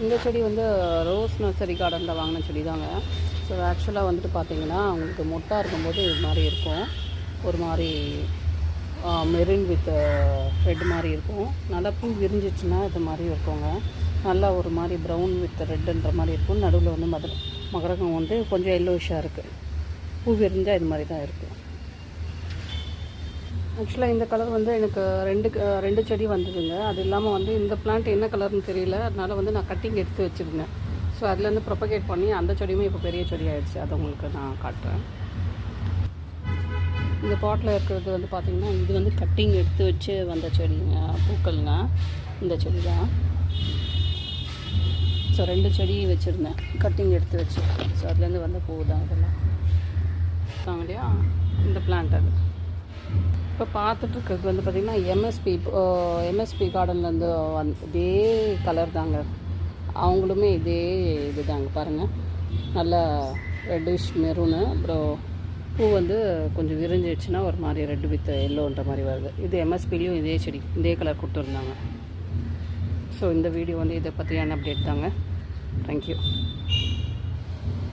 இந்த செடி வந்து ரோஸ் நர்சரி கார்டனில் வாங்கின செடி தாங்க. ஸோ ஆக்சுவலாக வந்துட்டு பார்த்திங்கன்னா உங்களுக்கு மொட்டாக இருக்கும்போது இது மாதிரி இருக்கும். ஒரு மாதிரி மெரூன் வித் ரெட் மாதிரி இருக்கும். நல்லா பூ விரிஞ்சிச்சுன்னா இது மாதிரி இருக்குங்க. நல்லா ஒரு மாதிரி ப்ரௌன் வித் ரெட்டுன்ற மாதிரி இருக்கும். நடுவில் வந்து மகரகம் வந்து கொஞ்சம் எல்லோயிஷாக இருக்குது. பூ விரிஞ்சால் இது மாதிரி தான் இருக்குது. ஆக்சுவலாக இந்த கலர் வந்து எனக்கு ரெண்டு செடி வந்ததுங்க. அது இல்லாமல் வந்து இந்த பிளான்ட் என்ன கலர்னு தெரியல. அதனால் வந்து நான் கட்டிங் எடுத்து வச்சுருந்தேன். ஸோ அதுலேருந்து ப்ரொபகேட் பண்ணி அந்த செடியுமே இப்போ பெரிய செடி ஆகிடுச்சு. அதை உங்களுக்கு நான் காட்டுறேன். இந்த பாட்டில் இருக்கிறது வந்து பார்த்திங்கன்னா இது வந்து கட்டிங் எடுத்து வச்சு வந்த செடிங்க, பூக்கள்ங்க. இந்த செடி தான். ஸோ 2 செடி வச்சுருந்தேன் கட்டிங் எடுத்து வச்சு. ஸோ அதுலேருந்து வந்த பூ தான் இதெல்லாம் இருக்காங்க இல்லையா, இந்த பிளான்ட். அது இப்போ பார்த்துட்ருக்கிறது வந்து பார்த்திங்கன்னா எம்எஸ்பி கார்டன்லேருந்து இதே கலர் தாங்க. அவங்களுமே இதே இது தாங்க. பாருங்கள், நல்லா ரெட்டிஷ் மெரூனு. அப்புறம் பூ வந்து கொஞ்சம் விரிஞ்சிடுச்சுன்னா ஒரு மாதிரி ரெட் வித் எல்லோன்ற மாதிரி வருது. இது எம்எஸ்பிலையும் இதே செடி இதே கலர் கொடுத்துருந்தாங்க. ஸோ இந்த வீடியோ வந்து இதை பற்றியான அப்டேட் தாங்க. தேங்க்யூ.